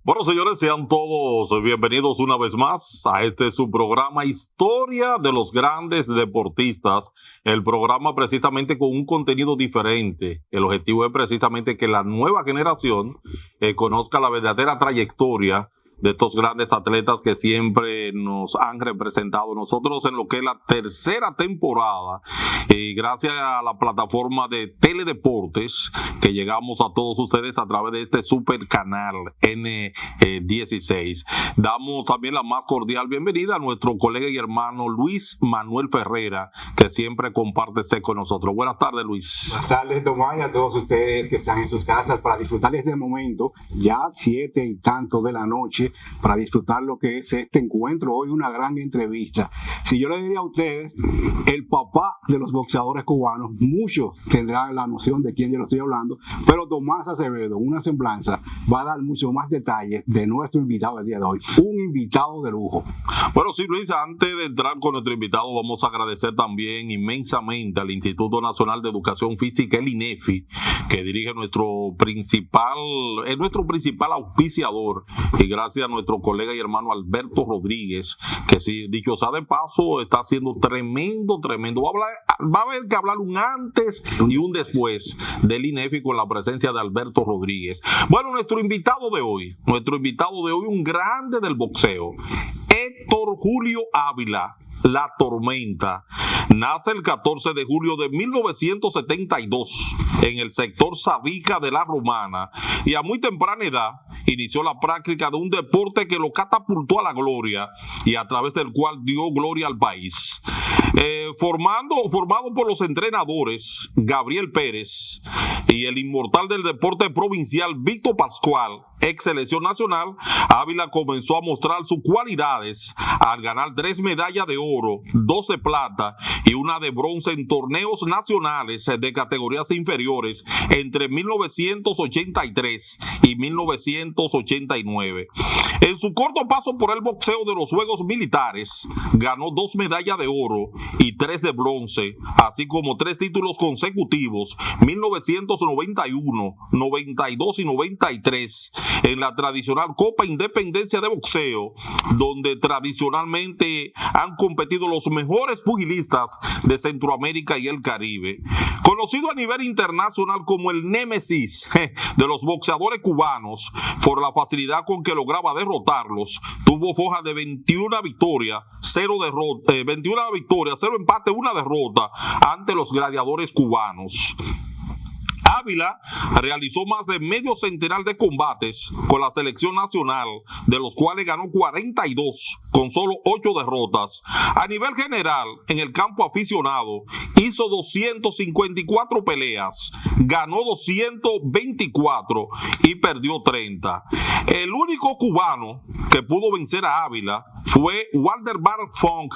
Bueno, señores, sean todos bienvenidos una vez más a su programa Historia de los Grandes Deportistas, el programa precisamente con un contenido diferente. El objetivo es precisamente que la nueva generación conozca la verdadera trayectoria de estos grandes atletas que siempre nos han representado. Nosotros en lo que es la tercera temporada, gracias a la plataforma de Teledeportes, que llegamos a todos ustedes a través de este super canal N16. Damos también la más cordial bienvenida a nuestro colega y hermano Luis Manuel Ferreira, que siempre comparte con nosotros. Buenas tardes, Luis. Buenas tardes, Tomás, y a todos ustedes que están en sus casas para disfrutar de este momento, ya 7 y tanto de la noche, para disfrutar lo que es este encuentro. Hoy una gran entrevista. Si yo le diría a ustedes, el papá de los boxeadores cubanos, muchos tendrán la noción de quién yo lo estoy hablando, pero Tomás Acevedo, una semblanza, va a dar mucho más detalles de nuestro invitado del día de hoy. Un invitado de lujo. Bueno, sí, Luis, antes de entrar con nuestro invitado, vamos a agradecer también inmensamente al Instituto Nacional de Educación Física, el INEFI, que dirige nuestro principal auspiciador, y gracias a nuestro colega y hermano Alberto Rodríguez, que sí, dicho sea de paso, está haciendo tremendo. Va a haber que hablar un antes y un después del INEFI con la presencia de Alberto Rodríguez. Bueno, nuestro invitado de hoy, un grande del boxeo, Héctor Julio Ávila, La Tormenta. Nace el 14 de julio de 1972 en el sector Sabica de la Romana, y a muy temprana edad inició la práctica de un deporte que lo catapultó a la gloria y a través del cual dio gloria al país. Formado por los entrenadores Gabriel Pérez y el inmortal del deporte provincial Víctor Pascual, ex selección nacional, Ávila comenzó a mostrar sus cualidades al ganar 3 medallas de oro, 2 de plata y 1 de bronce en torneos nacionales de categorías inferiores entre 1983 y 1989. En su corto paso por el boxeo de los Juegos Militares, ganó 2 medallas de oro y 3 de bronce, así como 3 títulos consecutivos, 1991, 92 y 93, en la tradicional Copa Independencia de Boxeo, donde tradicionalmente han competido los mejores pugilistas de Centroamérica y el Caribe. Conocido a nivel internacional como el némesis de los boxeadores cubanos por la facilidad con que lograba derrotarlos, tuvo foja de 21 victorias, 0 empates, 1 derrota ante los gladiadores cubanos. Ávila realizó más de medio centenar de combates con la selección nacional, de los cuales ganó 42 con solo 8 derrotas. A nivel general, en el campo aficionado, hizo 254 peleas, ganó 224 y perdió 30. El único cubano que pudo vencer a Ávila fue Walter Funk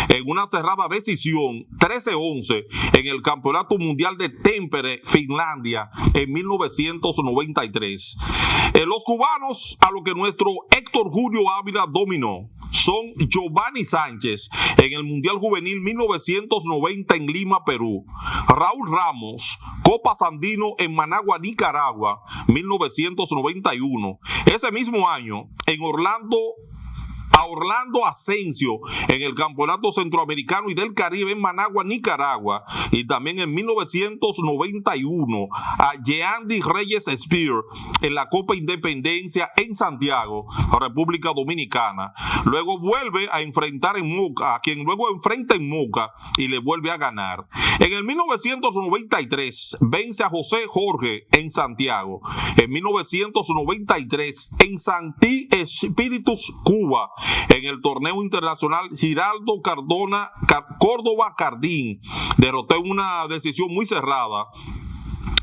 en una cerrada decisión 13-11 en el Campeonato Mundial de Tampere, Finlandia, en 1993. Los cubanos a lo que nuestro Héctor Julio Ávila dominó son Giovanni Sánchez en el Mundial Juvenil 1990 en Lima, Perú; Raúl Ramos, Copa Sandino en Managua, Nicaragua, 1991. Ese mismo año, en Orlando Asensio en el Campeonato Centroamericano y del Caribe en Managua, Nicaragua, y también en 1991 a Yeandy Reyes Spear en la Copa Independencia en Santiago, República Dominicana. Luego vuelve a enfrentar en Moca, a quien luego enfrenta en Moca y le vuelve a ganar. En el 1993 vence a José Jorge en Santiago. En 1993 en Santí Espíritus, Cuba, en el torneo internacional Giraldo Córdoba Cardín, derrotó en una decisión muy cerrada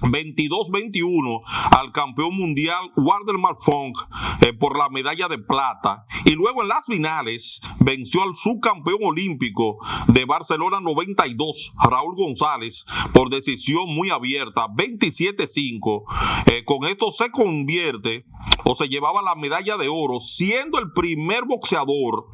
22-21 al campeón mundial Waldemar Funk por la medalla de plata, y luego en las finales venció al subcampeón olímpico de Barcelona 92 Raúl González por decisión muy abierta 27-5. Con esto se convierte o se llevaba la medalla de oro, siendo el primer boxeador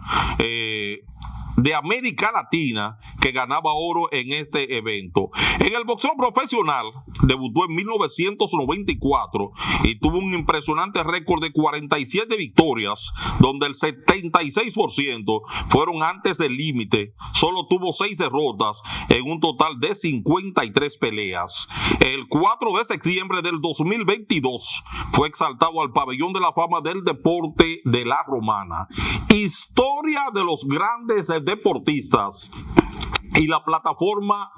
de América Latina que ganaba oro en este evento. En el boxeo profesional debutó en 1994 y tuvo un impresionante récord de 47 victorias, donde el 76% fueron antes del límite. Solo tuvo 6 derrotas en un total de 53 peleas. El 4 de septiembre del 2022 fue exaltado al Pabellón de la Fama del Deporte de La Romana. Historia de los grandes deportistas y la plataforma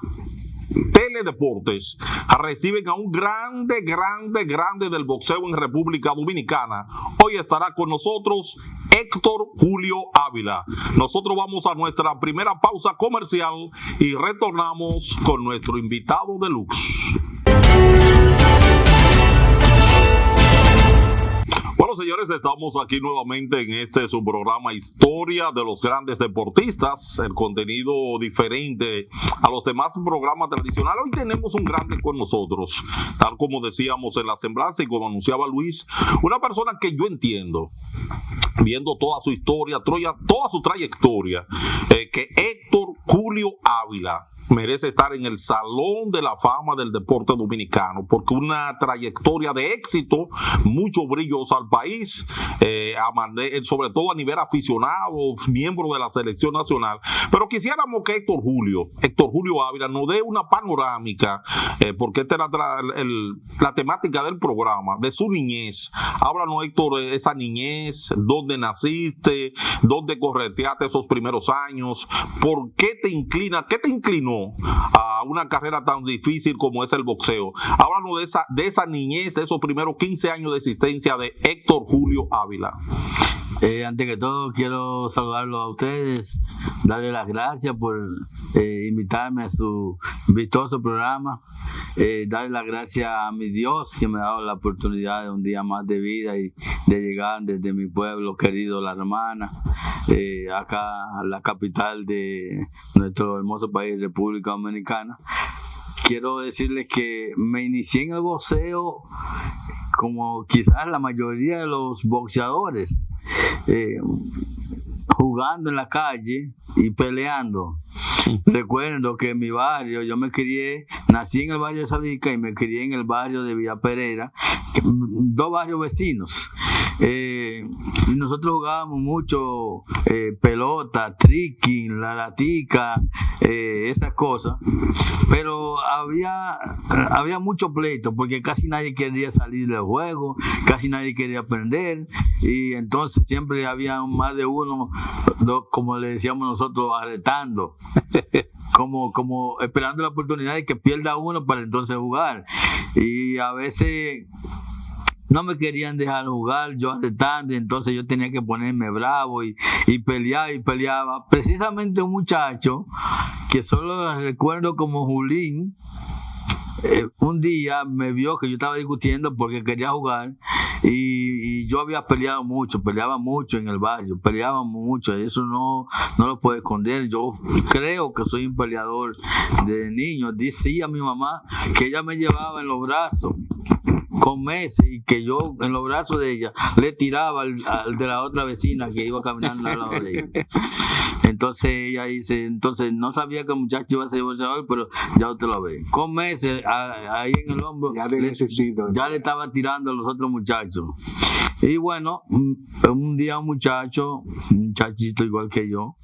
Teledeportes reciben a un grande del boxeo en República Dominicana. Hoy estará con nosotros Héctor Julio Ávila. Nosotros vamos a nuestra primera pausa comercial y retornamos con nuestro invitado deluxe. Bueno, señores, estamos aquí nuevamente en este su programa Historia de los Grandes Deportistas, el contenido diferente a los demás programas tradicionales. Hoy tenemos un grande con nosotros, tal como decíamos en la semblanza y como anunciaba Luis, una persona que yo entiendo, viendo toda su historia, toda su trayectoria, que Héctor Julio Ávila merece estar en el Salón de la Fama del Deporte Dominicano, porque una trayectoria de éxito, mucho brillos al país, sobre todo a nivel aficionado, miembro de la selección nacional. Pero quisiéramos que Héctor Julio Ávila nos dé una panorámica, porque esta era la temática del programa, de su niñez. Háblanos, Héctor, de esa niñez, dónde naciste, dónde correteaste esos primeros años, por qué te inclinó a una carrera tan difícil como es el boxeo. Háblanos de esa niñez, de esos primeros 15 años de existencia de Héctor Julio Ávila. Antes que todo, quiero saludarlos a ustedes, darles las gracias por invitarme a su vistoso programa, darle las gracias a mi Dios que me ha dado la oportunidad de un día más de vida y de llegar desde mi pueblo querido La Romana, acá a la capital de nuestro hermoso país, República Dominicana. Quiero decirles que me inicié en el boxeo como quizás la mayoría de los boxeadores, jugando en la calle y peleando. Recuerdo que en mi barrio, yo nací en el barrio de Salica y me crié en el barrio de Villa Pereira, dos barrios vecinos. Y nosotros jugábamos mucho pelota, tricking, la latica, esas cosas, pero había mucho pleito porque casi nadie quería salir del juego, casi nadie quería aprender, y entonces siempre había más de uno, como le decíamos nosotros, arretando, como esperando la oportunidad de que pierda uno para entonces jugar. Y a veces no me querían dejar jugar, yo arretando, y entonces yo tenía que ponerme bravo y peleaba. Precisamente un muchacho que solo recuerdo como Julín, un día me vio que yo estaba discutiendo porque quería jugar, y yo había peleaba mucho en el barrio, peleaba mucho, eso no lo puedo esconder. Yo creo que soy un peleador de niño. Decía mi mamá que ella me llevaba en los brazos con meses y que yo en los brazos de ella le tiraba al de la otra vecina que iba caminando al lado de ella. Entonces ella dice, no sabía que el muchacho iba a ser boxeador, pero ya usted lo ve. Con meses ahí en el hombro ya le estaba tirando a los otros muchachos. Y bueno, un día un muchachito igual que yo,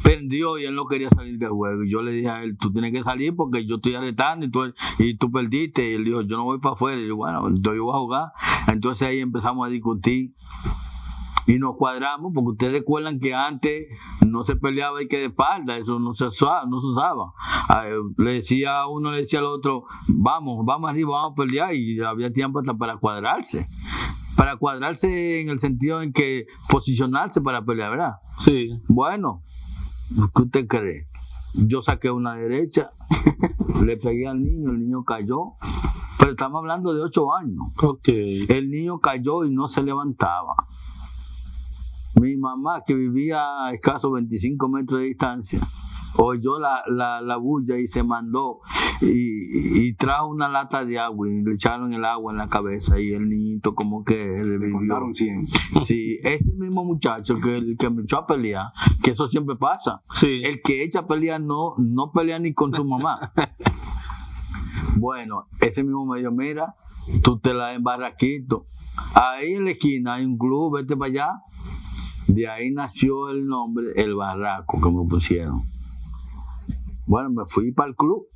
perdió y él no quería salir del juego, y yo le dije a él, tú tienes que salir porque yo estoy arretando y tú perdiste, y él dijo, yo no voy para afuera, y yo, bueno, entonces yo voy a jugar. Entonces ahí empezamos a discutir y nos cuadramos, porque ustedes recuerdan que antes no se peleaba y que de espalda, eso no se usaba. Le decía al otro, vamos arriba, vamos a pelear, y había tiempo hasta para cuadrarse en el sentido en que posicionarse para pelear, ¿verdad? Sí. Bueno, ¿qué usted cree? Yo saqué una derecha, le pegué al niño, el niño cayó, pero estamos hablando de 8 años. Okay. El niño cayó y no se levantaba. Mi mamá, que vivía a escasos 25 metros de distancia, oyó la bulla y se mandó. y trajo una lata de agua y le echaron el agua en la cabeza y el niñito como que le vivió. Contaron 100. Sí, ese mismo muchacho el que me echó a pelear, que eso siempre pasa. Sí. El que echa a pelear no pelea ni con tu mamá. Bueno, ese mismo me dijo, mira, tú te la embarras Quito. Ahí en la esquina hay un club, vete para allá. De ahí nació el nombre, El Barraco, que me pusieron. Bueno, me fui para el club.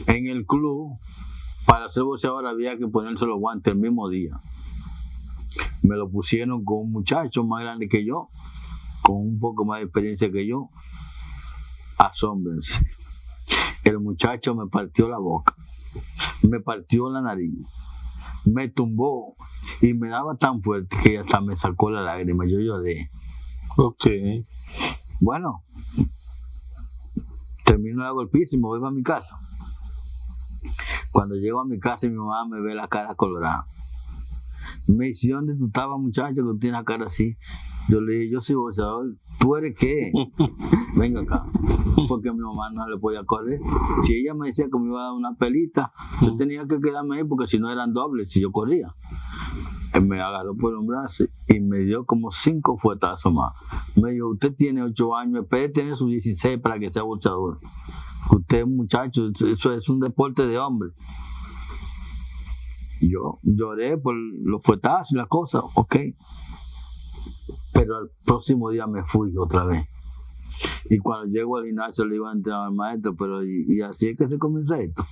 En el club, para ser boxeador había que ponerse los guantes el mismo día. Me lo pusieron con un muchacho más grande que yo, con un poco más de experiencia que yo. Asómbrense. El muchacho me partió la boca, me partió la nariz, me tumbó y me daba tan fuerte que hasta me sacó la lágrima. Yo lloré. Ok. Bueno, termino la golpiza y me voy para mi casa. Cuando llego a mi casa, mi mamá me ve la cara colorada. Me dice, ¿dónde tú estabas, muchacho, que tú tienes la cara así? Yo le dije, yo soy boxeador. ¿Tú eres qué? Venga acá. Porque mi mamá no le podía correr. Si ella me decía que me iba a dar una pelita, yo tenía que quedarme ahí porque si no eran dobles, si yo corría. Él me agarró por un brazo y me dio como 5 fuetazos más. Me dijo, usted tiene 8 años, espere tener sus 16 para que sea boxeador. Usted, muchacho, eso es un deporte de hombre. Yo lloré por los fuetazos y las cosas, ok. Pero al próximo día me fui otra vez. Y cuando llego al gimnasio le iba a entrenar al maestro, pero y así es que se comienza esto.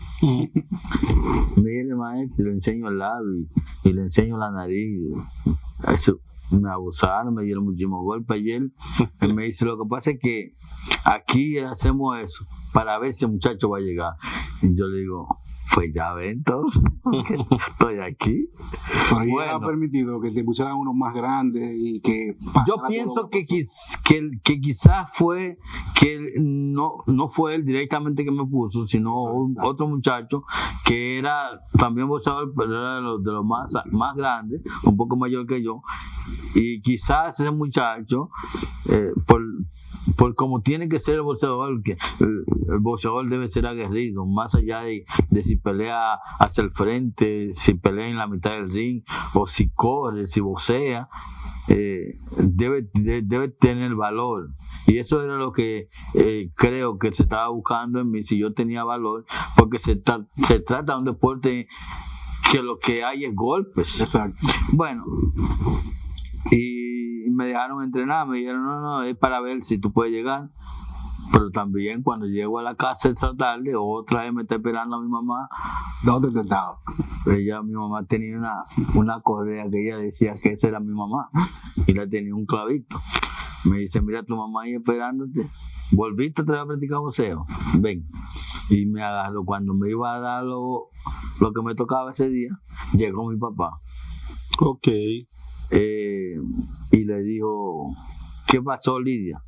Mire, maestro, le enseño el labio y le enseño la nariz. Eso, me abusaron, me dieron muchísimos golpes ayer. Él me dice, lo que pasa es que aquí hacemos eso para ver si el muchacho va a llegar. Y yo le digo, pues ya ven entonces, estoy aquí. Pero ya ha permitido que te pusieran unos más grandes y que... Yo pienso que quizás fue que no fue él directamente que me puso, sino otro muchacho que era también boxeador, pero era de los más grandes, un poco mayor que yo. Y quizás ese muchacho, por como tiene que ser el boxeador, que el boxeador debe ser aguerrido, más allá de si pelea hacia el frente, si pelea en la mitad del ring, o si corre, si boxea, debe tener valor. Y eso era lo que creo que se estaba buscando en mí, si yo tenía valor, porque se trata de un deporte que lo que hay es golpes. Exacto. Bueno, y me dejaron entrenar, me dijeron, no, es para ver si tú puedes llegar. Pero también cuando llego a la casa esta tarde, otra vez me está esperando a mi mamá. ¿Dónde te estaba? Mi mamá tenía una correa que ella decía que esa era mi mamá, y le tenía un clavito. Me dice, mira tu mamá ahí esperándote. ¿Volviste otra vez a practicar boxeo? Ven. Y me agarró. Cuando me iba a dar lo que me tocaba ese día, llegó mi papá. Ok. Y le dijo, ¿qué pasó, Lidia?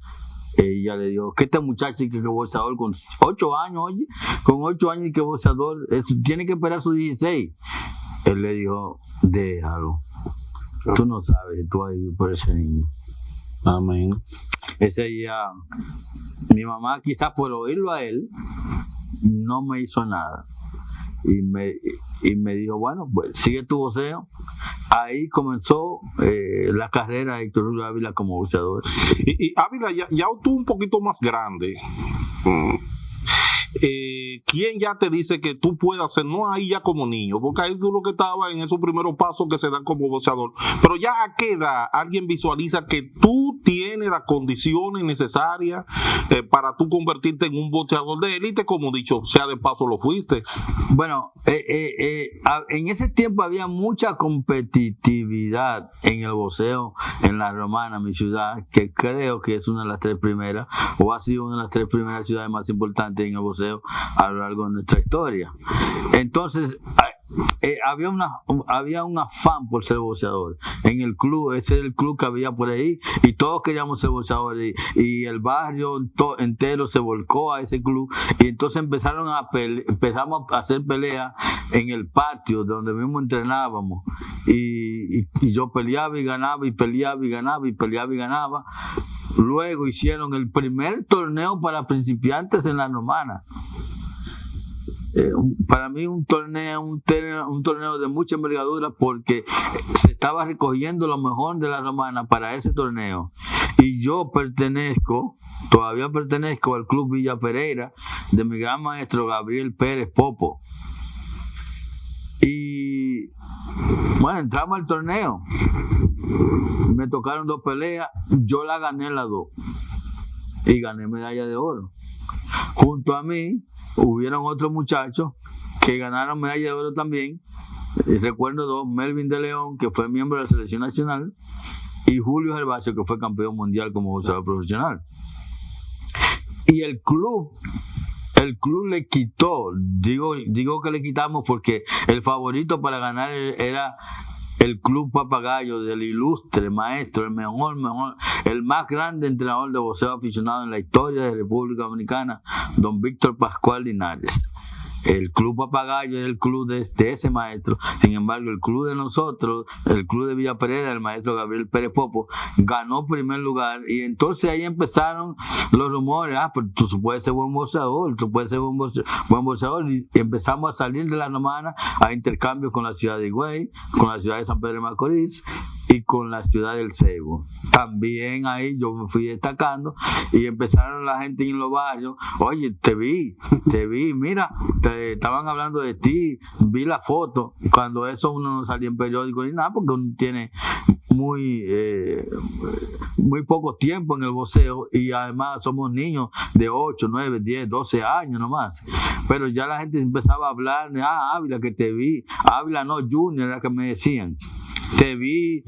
Ella le dijo, que este muchacho que es boxeador con 8 años, oye, con 8 años y que boxeador, tiene que esperar sus 16. Él le dijo, déjalo. Tú no sabes si tú vas a vivir por ese niño. Amén. Ese día, mi mamá, quizás por oírlo a él, no me hizo nada. Y me dijo, bueno, pues sigue tu boxeo. Ahí comenzó la carrera de Héctor Julio Ávila como boxeador. Y Ávila, ya tú un poquito más grande. ¿Quién ya te dice que tú puedes hacer? No ahí ya como niño, porque ahí tú lo que estaba en esos primeros pasos que se dan como boxeador. Pero ya a qué edad alguien visualiza que tú tienes las condiciones necesarias para tú convertirte en un boxeador de élite, como dicho, sea de paso lo fuiste. Bueno, en ese tiempo había mucha competitividad en el boxeo en La Romana, mi ciudad, que creo que es una de las 3 primeras, o ha sido una de las 3 primeras ciudades más importantes en el boxeo a lo largo de nuestra historia. Entonces había un afán por ser boxeador en el club. Ese era el club que había por ahí y todos queríamos ser boxeadores, y el barrio entero se volcó a ese club, y entonces empezamos a hacer peleas en el patio donde mismo entrenábamos, y yo peleaba y ganaba, y peleaba y ganaba, y peleaba y ganaba. Luego hicieron el primer torneo para principiantes en La Romana. para mí un torneo de mucha envergadura, porque se estaba recogiendo lo mejor de la Romana para ese torneo. Y yo todavía pertenezco al Club Villa Pereira de mi gran maestro Gabriel Pérez Popo. Y bueno, entramos al torneo, me tocaron 2 peleas, yo la gané las 2 y gané medalla de oro. Junto a mí hubieron otros muchachos que ganaron medalla de oro también. Y recuerdo 2, Melvin de León, que fue miembro de la selección nacional, y Julio Gervasio, que fue campeón mundial como boxeador profesional. Y el club le quitó, digo que le quitamos porque el favorito para ganar era el Club Papagayo del ilustre maestro, el mejor, el más grande entrenador de boxeo aficionado en la historia de República Dominicana, don Víctor Pascual Linares. El Club Papagayo era el club de ese maestro. Sin embargo, el club de nosotros, el club de Villa Pereira, el maestro Gabriel Pérez Popo, ganó primer lugar. Y entonces ahí empezaron los rumores. Pero tú puedes ser buen boxeador, buen boxeador. Y empezamos a salir de la Romana a intercambios con la ciudad de Higüey, con la ciudad de San Pedro de Macorís y con la ciudad del Ceibo. También ahí yo me fui destacando y empezaron la gente en los barrios: oye, te vi, mira, estaban hablando de ti, vi la foto. Cuando eso uno no salía en periódico ni nada, porque uno tiene muy poco tiempo en el boxeo, y además somos niños de 8, 9, 10, 12 años nomás. Pero ya la gente empezaba a hablar: Ávila, que te vi. Ávila no, Junior era que me decían. Te vi,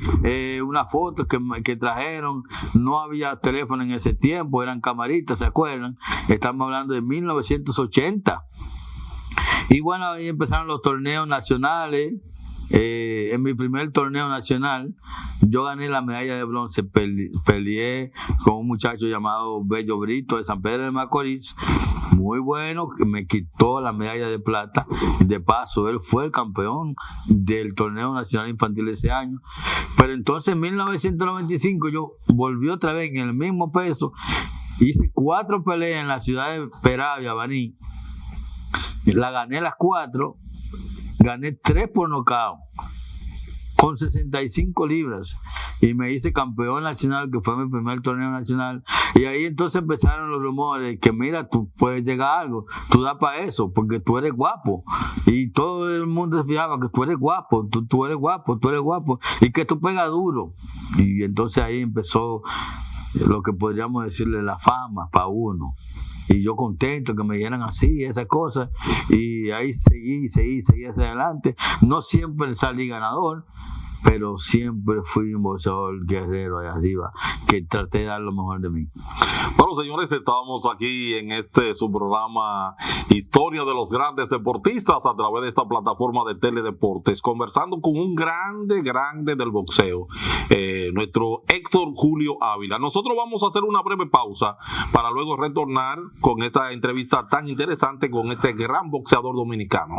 una foto que trajeron. No había teléfono en ese tiempo, eran camaritas, ¿se acuerdan? Estamos hablando de 1980. Y bueno, ahí empezaron los torneos nacionales. En mi primer torneo nacional yo gané la medalla de bronce. Peleé con un muchacho llamado Bello Brito de San Pedro de Macorís, muy bueno, que me quitó la medalla de plata. De paso, él fue el campeón del torneo nacional infantil ese año. Pero entonces en 1995 yo volví otra vez en el mismo peso. Hice 4 peleas en la ciudad de Peravia, Baní. La gané las 4. Gané 3 por nocaut, con 65 libras, y me hice campeón nacional, que fue mi primer torneo nacional. Y ahí entonces empezaron los rumores que mira, tú puedes llegar a algo, tú das para eso, porque tú eres guapo. Y todo el mundo se fijaba que tú eres guapo, tú eres guapo, y que tú pegas duro. Y entonces ahí empezó lo que podríamos decirle la fama para uno. Y yo contento que me dieran así, esas cosas. Y ahí seguí hacia adelante. No siempre salí ganador, pero siempre fui un boxeador guerrero allá arriba, que traté de dar lo mejor de mí. Bueno, señores, estábamos aquí en su programa Historia de los Grandes Deportistas a través de esta plataforma de Teledeportes, conversando con un grande del boxeo, nuestro Héctor Julio Ávila. Nosotros vamos a hacer una breve pausa para luego retornar con esta entrevista tan interesante con este gran boxeador dominicano.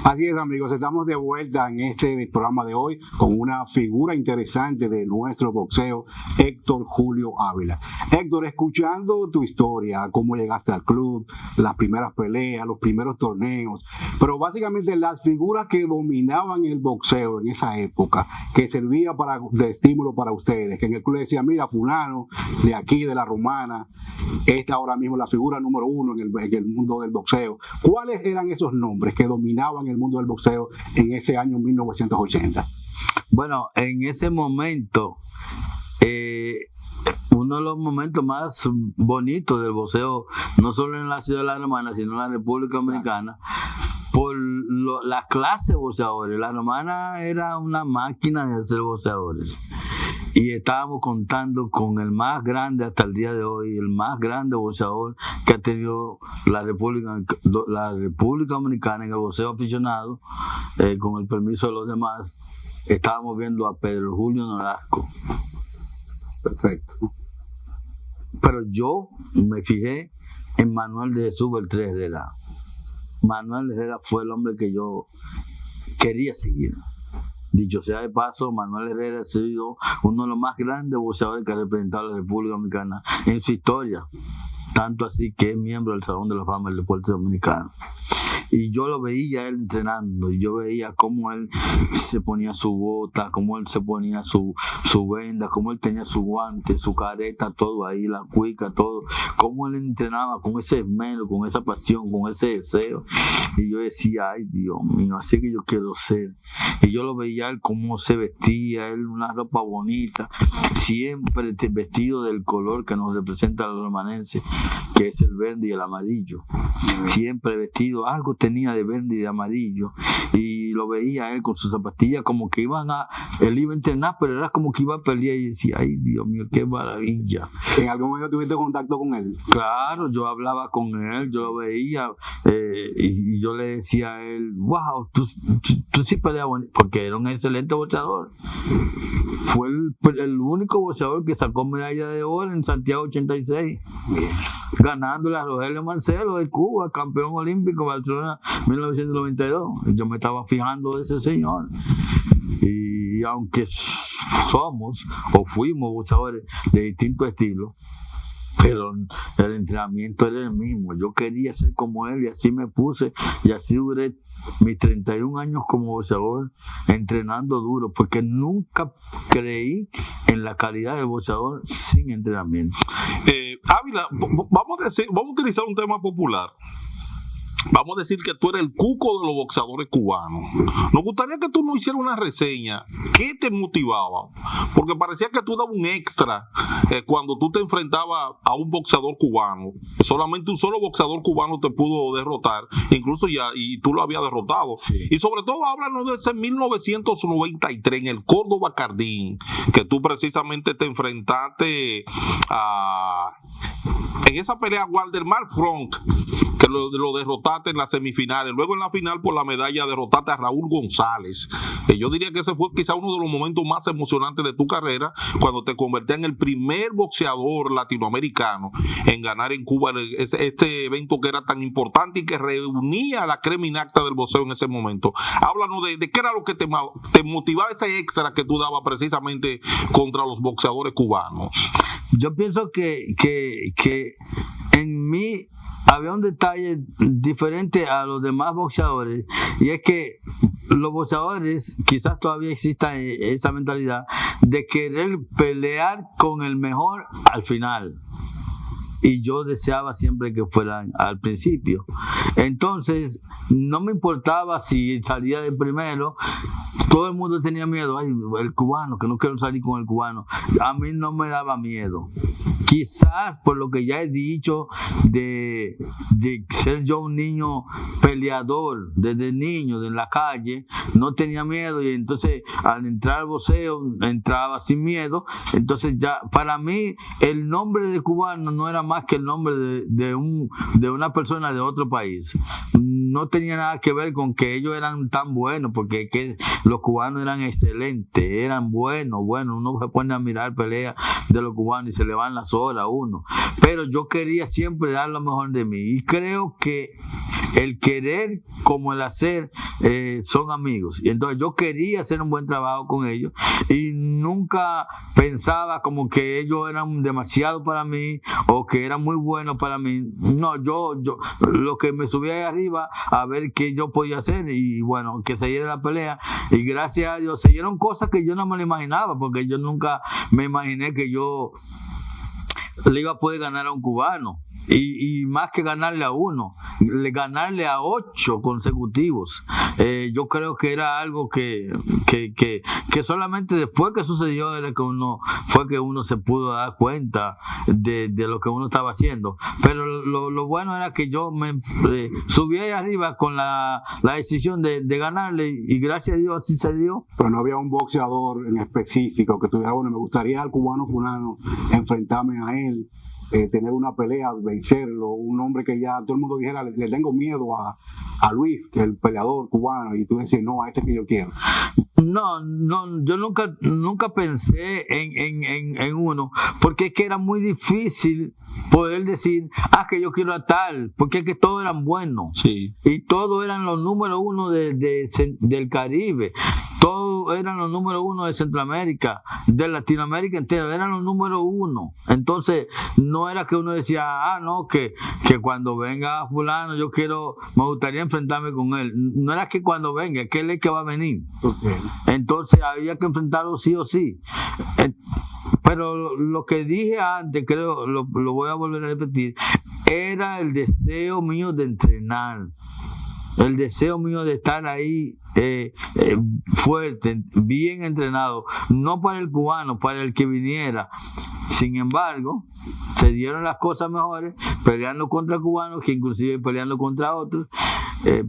Así es, amigos, estamos de vuelta en este programa de hoy con una figura interesante de nuestro boxeo, Héctor Julio Ávila. Héctor, escuchando tu historia, cómo llegaste al club, las primeras peleas, los primeros torneos, pero básicamente las figuras que dominaban el boxeo en esa época, que servía de estímulo para ustedes, que en el club decía: mira, fulano de aquí, de la Romana, esta ahora mismo la figura número 1 en el mundo del boxeo. ¿Cuáles eran esos nombres que dominaban el mundo del boxeo en ese año 1980? Bueno, en ese momento, uno de los momentos más bonitos del boxeo, no solo en la ciudad de La Romana, sino en la República Dominicana, por la clase de boxeadores. La Romana era una máquina de hacer boxeadores. Y estábamos contando con el más grande hasta el día de hoy, el más grande boxeador que ha tenido la República Dominicana en el boxeo aficionado, con el permiso de los demás. Estábamos viendo a Pedro Julio Nolasco. Perfecto. Pero yo me fijé en Manuel de Jesús Beltré Herrera. Manuel Herrera fue el hombre que yo quería seguir. Dicho sea de paso, Manuel Herrera ha sido uno de los más grandes boxeadores que ha representado a la República Dominicana en su historia. Tanto así que es miembro del Salón de la Fama del Deporte Dominicano. Y yo lo veía él entrenando, y yo veía cómo él se ponía su bota, cómo él se ponía su venda, cómo él tenía su guante, su careta, todo ahí, la cuica, todo, cómo él entrenaba con ese esmero, con esa pasión, con ese deseo. Y yo decía, ay Dios mío, así que yo quiero ser. Y yo lo veía él cómo se vestía, él una ropa bonita, siempre vestido del color que nos representa a los romanenses, que es el verde y el amarillo. Siempre vestido, algo tenía de verde y de amarillo, y lo veía él con sus zapatillas como que él iba a entrenar, pero era como que iba a pelear, y decía, ay Dios mío, qué maravilla. ¿En algún momento tuviste contacto con él? Claro, yo hablaba con él, yo lo veía, y yo le decía a él, wow, tú sí peleas bonito, porque era un excelente boxeador. Fue el único boxeador que sacó medalla de oro en Santiago 86, ganándole a Rogelio Marcelo de Cuba, campeón olímpico Barcelona 1992. Yo me estaba fijando de ese señor. Y aunque somos o fuimos boxeadores de distintos estilos, pero el entrenamiento era el mismo. Yo quería ser como él, y así me puse, y así duré mis 31 años como boxeador, entrenando duro, porque nunca creí en la calidad del boxeador sin entrenamiento. Ávila, vamos a utilizar un tema popular. Vamos a decir que tú eres el cuco de los boxeadores cubanos. Nos gustaría que tú nos hicieras una reseña. ¿Qué te motivaba? Porque parecía que tú dabas un extra cuando tú te enfrentabas a un boxeador cubano. Solamente un solo boxeador cubano te pudo derrotar, incluso y tú lo habías derrotado. Sí. Y sobre todo, háblanos de ese 1993 en el Córdoba Cardín, que tú precisamente te enfrentaste en esa pelea a Waldemar Frank, que lo derrotaste en las semifinales. Luego en la final, por la medalla, derrotaste a Raúl González. Yo diría que ese fue quizá uno de los momentos más emocionantes de tu carrera, cuando te convertías en el primer boxeador latinoamericano en ganar en Cuba este evento que era tan importante y que reunía a la crema innata del boxeo en ese momento. Háblanos de qué era lo que te motivaba, ese extra que tú dabas precisamente contra los boxeadores cubanos. Yo pienso que en mí había un detalle diferente a los demás boxeadores, y es que los boxeadores quizás todavía exista esa mentalidad de querer pelear con el mejor al final, y yo deseaba siempre que fueran al principio. Entonces no me importaba si salía de primero. Todo el mundo tenía miedo, ay, el cubano, que no quiero salir con el cubano. A mí no me daba miedo. Quizás por lo que ya he dicho de ser yo un niño peleador desde niño en la calle, no tenía miedo, y entonces al entrar al boxeo entraba sin miedo. Entonces ya para mí el nombre de cubano no era más que el nombre de una persona de otro país. No tenía nada que ver con que ellos eran tan buenos, porque es que los cubanos eran excelentes, eran buenos, uno se pone a mirar peleas de los cubanos y se le van las horas a uno, pero yo quería siempre dar lo mejor de mí, y creo que el querer como el hacer son amigos, y entonces yo quería hacer un buen trabajo con ellos, y nunca pensaba como que ellos eran demasiado para mí o que eran muy buenos para mí. No, yo lo que me subía ahí arriba a ver qué yo podía hacer, y bueno, que se diera la pelea, y gracias a Dios se dieron cosas que yo no me lo imaginaba, porque yo nunca me imaginé que yo le iba a poder ganar a un cubano, y más que ganarle a uno, ganarle a 8 consecutivos. Yo creo que era algo que solamente después que sucedió era que uno se pudo dar cuenta de lo que uno estaba haciendo. Pero lo bueno era que yo me subí ahí arriba con la decisión de ganarle, y gracias a Dios así se dio. Pero no había un boxeador en específico que tuviera, bueno, me gustaría al cubano fulano enfrentarme a él, tener una pelea, vencerlo, un hombre que ya todo el mundo dijera, le tengo miedo a Luis, que es el peleador cubano, y tú decís, no, a este que yo quiero. No, yo nunca pensé en uno, porque es que era muy difícil poder decir, que yo quiero a tal, porque es que todos eran buenos, sí, y todos eran los número 1 del Caribe. todos eran los número uno de Centroamérica, de Latinoamérica entero, eran los número uno. Entonces, no era que uno decía, no, que cuando venga fulano, me gustaría enfrentarme con él. No era que cuando venga, que él es que va a venir. Okay. Entonces, había que enfrentarlo sí o sí. Pero lo que dije antes, creo, lo voy a volver a repetir, era el deseo mío de entrenar. El deseo mío de estar ahí fuerte, bien entrenado, no para el cubano, para el que viniera. Sin embargo, se dieron las cosas mejores, peleando contra cubanos, que inclusive peleando contra otros,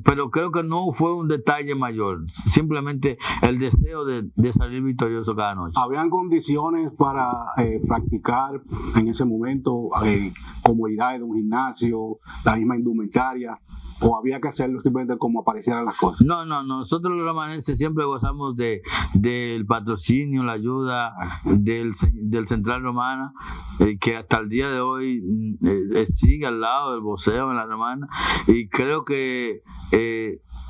pero creo que no fue un detalle mayor, simplemente el deseo de salir victorioso cada noche. ¿Habían condiciones para practicar en ese momento, comodidades de un gimnasio, la misma indumentaria, o había que hacerlo simplemente como aparecieran las cosas? No, nosotros los romanenses siempre gozamos del patrocinio, la ayuda del Central Romana, que hasta el día de hoy sigue al lado del boxeo en la Romana, y creo que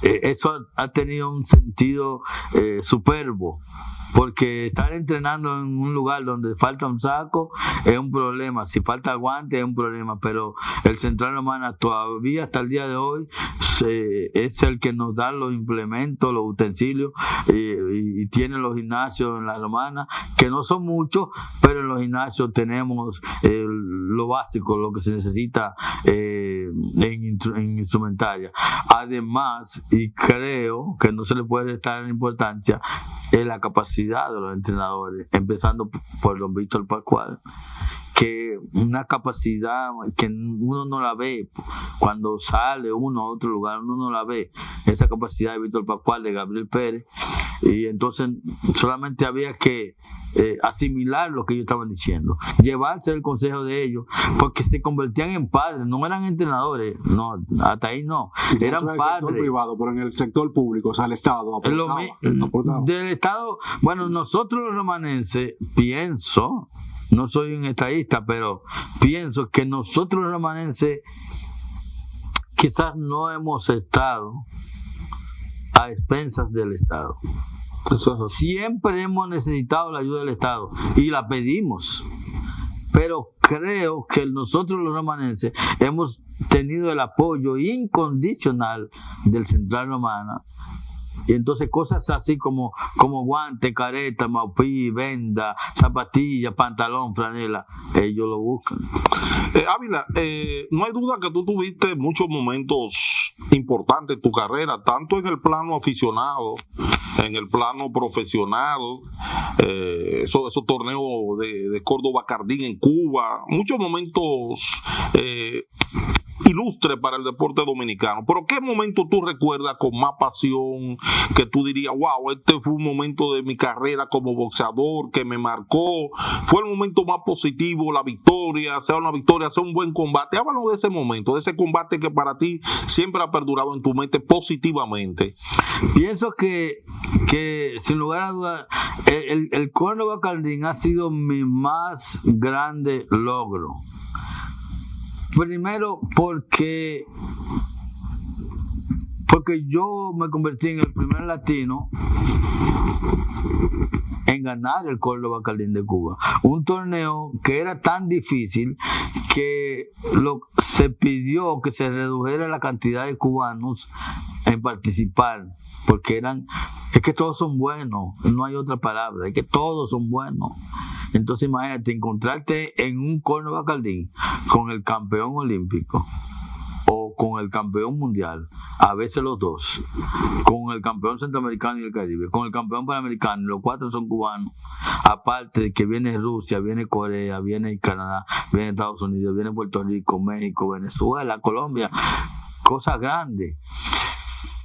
eso ha tenido un sentido superbo, porque estar entrenando en un lugar donde falta un saco es un problema, si falta guante es un problema, pero el Central Romana todavía hasta el día de hoy es el que nos da los implementos, los utensilios, y tiene los gimnasios en la Romana, que no son muchos, pero en los gimnasios tenemos lo básico, lo que se necesita en instrumentaria. Además, y creo que no se le puede restar importancia, es la capacidad de los entrenadores, empezando por don Víctor Pascual, que una capacidad que uno no la ve cuando sale uno a otro lugar, uno no la ve, esa capacidad de Víctor Pascual, de Gabriel Pérez, y entonces solamente había que asimilar lo que ellos estaban diciendo, llevarse el consejo de ellos, porque se convertían en padres, no eran entrenadores, no, hasta ahí no, eran padres. En el sector privado, pero en el sector público, o sea, el Estado aportaba. Del Estado, bueno, nosotros los romanenses, pienso, no soy un estadista, pero pienso que nosotros los romanenses quizás no hemos estado a expensas del Estado. Siempre hemos necesitado la ayuda del Estado y la pedimos, pero creo que nosotros los romanenses hemos tenido el apoyo incondicional del Central Romana. Y entonces cosas así como guante, careta, maupí, venda, zapatilla, pantalón, franela, ellos lo buscan. Ávila, no hay duda que tú tuviste muchos momentos importantes en tu carrera, tanto en el plano aficionado, en el plano profesional, esos torneos de Córdoba Cardín en Cuba, muchos momentos ilustre para el deporte dominicano. Pero ¿qué momento tú recuerdas con más pasión, que tú dirías, wow, este fue un momento de mi carrera como boxeador que me marcó, fue el momento más positivo, la victoria, sea una victoria, sea un buen combate? Háblanos de ese momento, de ese combate que para ti siempre ha perdurado en tu mente positivamente. Pienso que sin lugar a dudas el Córdoba Cardín ha sido mi más grande logro. Primero porque yo me convertí en el primer latino en ganar el Córdoba Cardín de Cuba, un torneo que era tan difícil que se pidió que se redujera la cantidad de cubanos en participar, porque es que todos son buenos, no hay otra palabra, es que todos son buenos. Entonces imagínate encontrarte en un Córdoba Cardín con el campeón olímpico o con el campeón mundial, a veces los dos, con el campeón centroamericano y el Caribe, con el campeón panamericano, los cuatro son cubanos, aparte de que viene Rusia, viene Corea, viene Canadá, viene Estados Unidos, viene Puerto Rico, México, Venezuela, Colombia, cosas grandes.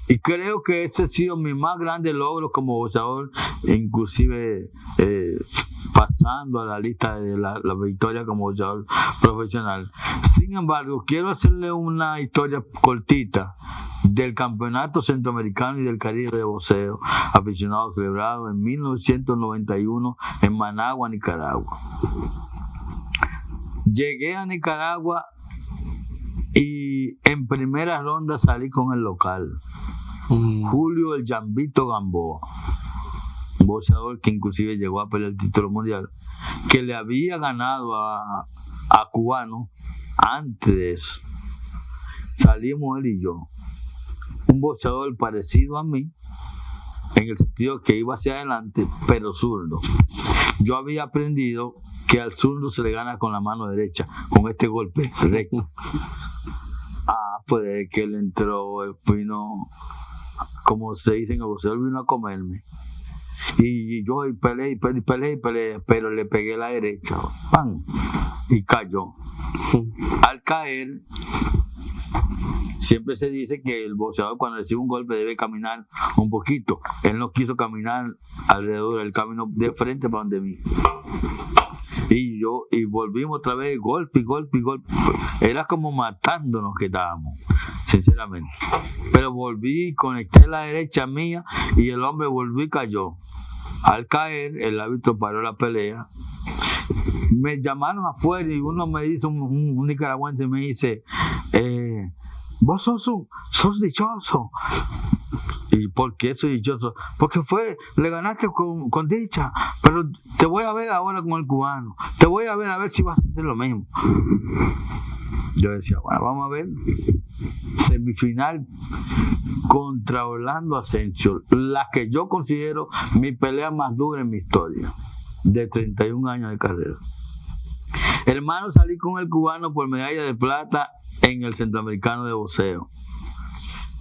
Y creo que ese ha sido mi más grande logro como boxeador, inclusive pasando a la lista de la victoria como boxeador profesional. Sin embargo, quiero hacerle una historia cortita del Campeonato Centroamericano y del Caribe de Boxeo aficionado celebrado en 1991 en Managua, Nicaragua. Llegué a Nicaragua y en primera ronda salí con el local, Julio el Llambito Gamboa. boxeador que inclusive llegó a pelear el título mundial, que le había ganado a Cubano antes de eso. Salimos él y yo, un boxeador parecido a mí, en el sentido que iba hacia adelante, pero zurdo. Yo había aprendido que al zurdo se le gana con la mano derecha, con este golpe recto. Pues que él entró, él vino, como se dice en el boxeo, él vino a comerme. Y yo peleé, pero le pegué la derecha, ¡pam! Y cayó. Al caer, siempre se dice que el boxeador cuando recibe un golpe debe caminar un poquito. Él no quiso caminar alrededor, él caminó de frente para donde mí. Y volvimos otra vez, golpe. Era como matándonos que estábamos, sinceramente. Pero volví, conecté la derecha mía y el hombre volvió y cayó. Al caer, el árbitro paró la pelea. Me llamaron afuera y uno me dice, un nicaragüense me dice, vos sos dichoso. ¿Y por qué soy dichoso? Porque le ganaste con dicha, pero te voy a ver ahora con el cubano, te voy a ver si vas a hacer lo mismo. Yo decía, bueno, vamos a ver. Semifinal contra Orlando Asensio, la que yo considero mi pelea más dura en mi historia, de 31 años de carrera. Hermano, salí con el cubano por medalla de plata en el Centroamericano de boxeo.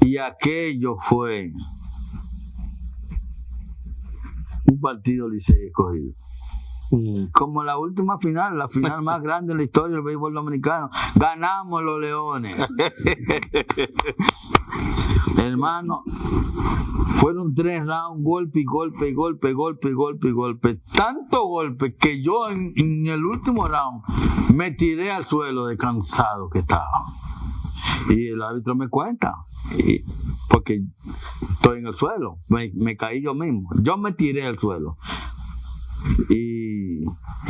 Y aquello fue un partido Licey escogido. Como la última final, la final más grande en la historia del béisbol dominicano. Ganamos los Leones. Hermano, fueron 3 rounds, golpe. Tanto golpe que yo en el último round me tiré al suelo de cansado que estaba. Y el árbitro me cuenta, porque estoy en el suelo, me caí yo mismo, yo me tiré al suelo. Y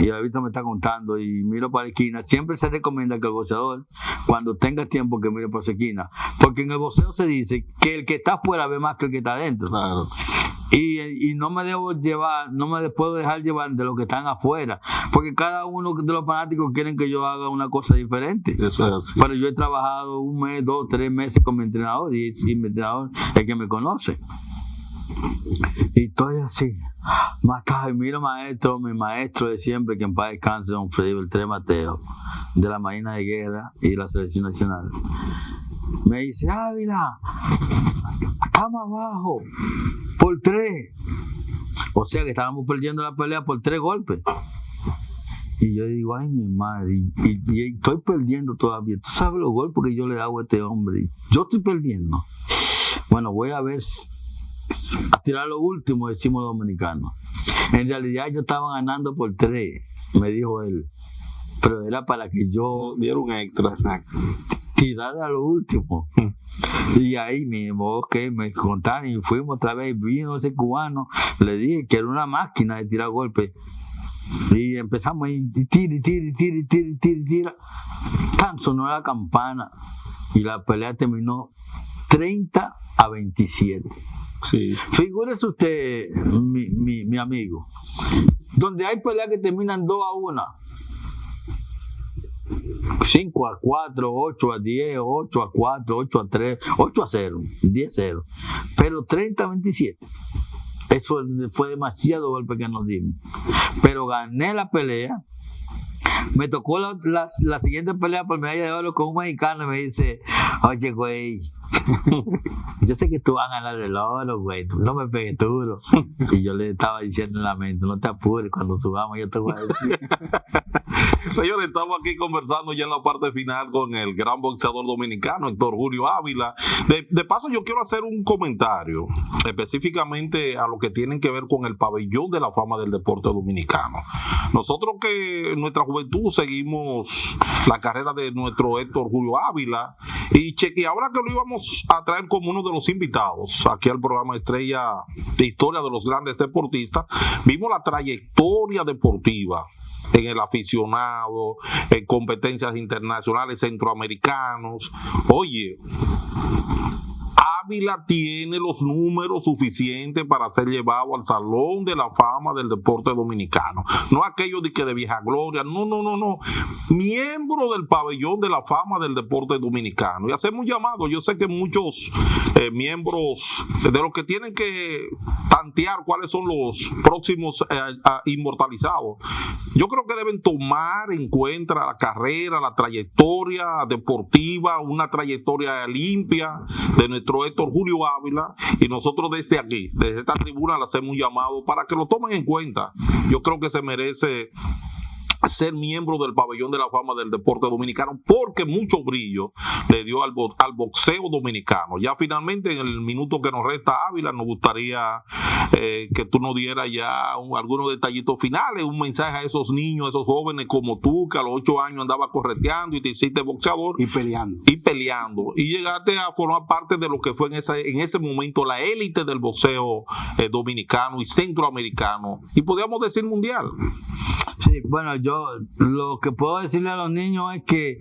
el árbitro me está contando y miro para la esquina. Siempre se recomienda que el boxeador, cuando tenga tiempo, que mire por esa esquina, porque en el boxeo se dice que el que está afuera ve más que el que está adentro. Claro. Y no me puedo dejar llevar de los que están afuera, porque cada uno de los fanáticos quieren que yo haga una cosa diferente. Eso es así. Pero yo he trabajado 1 mes, 2, 3 meses con mi entrenador y mi entrenador es el que me conoce. Y estoy así, matado, y miro mi maestro de siempre, que en paz descanse, don Freddy Beltré Mateo, de la Marina de Guerra y de la Selección Nacional. Me dice, Ávila, estamos abajo por 3. O sea que estábamos perdiendo la pelea por 3 golpes. Y yo digo, ay mi madre, y estoy perdiendo todavía. ¿Tú sabes los golpes que yo le hago a este hombre? Yo estoy perdiendo. Bueno, voy a ver, a tirar lo último, decimos los dominicanos. En realidad yo estaba ganando por 3, me dijo él, pero era para que yo diera un extra, tirara lo último. Y ahí mismo, me contaron y fuimos otra vez. Vino ese cubano, le dije que era una máquina de tirar golpes. Y empezamos ahí, tira. Tan sonó la campana y la pelea terminó 30-27. Sí. Figúrese usted, mi amigo, donde hay peleas que terminan 2-1, 5-4, 8-10, 8-4, 8-3, 8-0, 10-0, pero 30-27. Eso fue demasiado golpe que nos dimos. Pero gané la pelea. Me tocó la siguiente pelea por medalla de oro con un mexicano y me dice, oye, güey, yo sé que tú vas a ganar el oro, güey, no me pegues duro. Y yo le estaba diciendo en la mente, no te apures, cuando subamos yo te voy a decir. Señores, estamos aquí conversando ya en la parte final con el gran boxeador dominicano, Héctor Julio Ávila. De paso, yo quiero hacer un comentario específicamente a lo que tienen que ver con el pabellón de la fama del deporte dominicano. Nosotros que en nuestra juventud seguimos la carrera de nuestro Héctor Julio Ávila y ahora que lo íbamos a traer como uno de los invitados aquí al programa Estrella de Historia de los Grandes Deportistas, vimos la trayectoria deportiva en el aficionado, en competencias internacionales, centroamericanos. Oye, Ávila tiene los números suficientes para ser llevado al Salón de la Fama del Deporte Dominicano. No aquello de que de vieja gloria, no. Miembro del Pabellón de la Fama del Deporte Dominicano. Y hacemos un llamado. Yo sé que muchos miembros de los que tienen que tantear cuáles son los próximos inmortalizados, yo creo que deben tomar en cuenta la carrera, la trayectoria deportiva, una trayectoria limpia de nuestro Héctor Julio Ávila, y nosotros desde aquí, desde esta tribuna, le hacemos un llamado para que lo tomen en cuenta. Yo creo que se merece ser miembro del Pabellón de la Fama del Deporte Dominicano, porque mucho brillo le dio al boxeo dominicano. Ya finalmente, en el minuto que nos resta, Ávila, nos gustaría que tú nos dieras ya algunos detallitos finales, un mensaje a esos niños, a esos jóvenes como tú, que a los 8 años andaba correteando y te hiciste boxeador y peleando, y llegaste a formar parte de lo que fue en ese momento la élite del boxeo dominicano y centroamericano, y podríamos decir mundial. Sí, bueno, yo lo que puedo decirle a los niños es que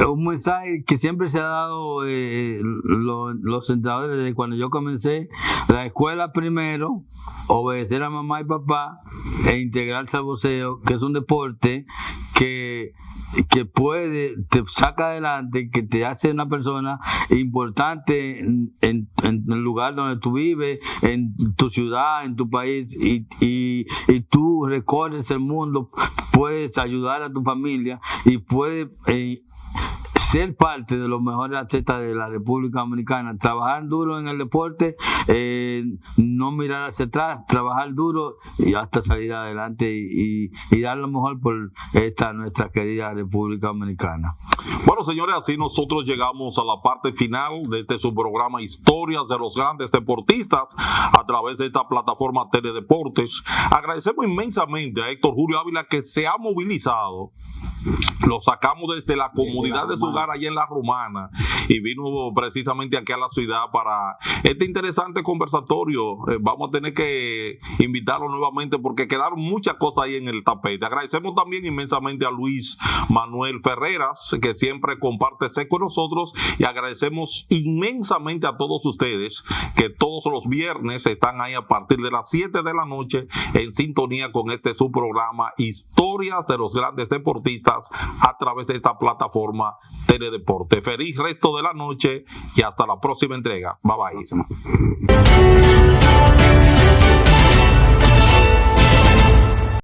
un mensaje que siempre se ha dado los entrenadores desde cuando yo comencé: la escuela primero, obedecer a mamá y papá e integrarse al boxeo, que es un deporte que te saca adelante, que te hace una persona importante en el lugar donde tú vives, en tu ciudad, en tu país, y tú recorres el mundo, puedes ayudar a tu familia y puedes ser parte de los mejores atletas de la República Dominicana. Trabajar duro en el deporte, no mirar hacia atrás, trabajar duro y hasta salir adelante y dar lo mejor por esta nuestra querida República Dominicana. Bueno, señores, así nosotros llegamos a la parte final de este su programa Historias de los Grandes Deportistas a través de esta plataforma Teledeportes. Agradecemos inmensamente a Héctor Julio Ávila, que se ha movilizado. Lo sacamos desde la comodidad de su hogar allá en La Romana y vino precisamente aquí a la ciudad para este interesante conversatorio. Vamos a tener que invitarlo nuevamente porque quedaron muchas cosas ahí en el tapete. Agradecemos también inmensamente a Luis Manuel Ferreras, que siempre comparte con nosotros, y agradecemos inmensamente a todos ustedes que todos los viernes están ahí a partir de las 7 de la noche en sintonía con este su programa Historias de los Grandes Deportistas a través de esta plataforma Teledeporte. Feliz resto de la noche y hasta la próxima entrega. Bye bye.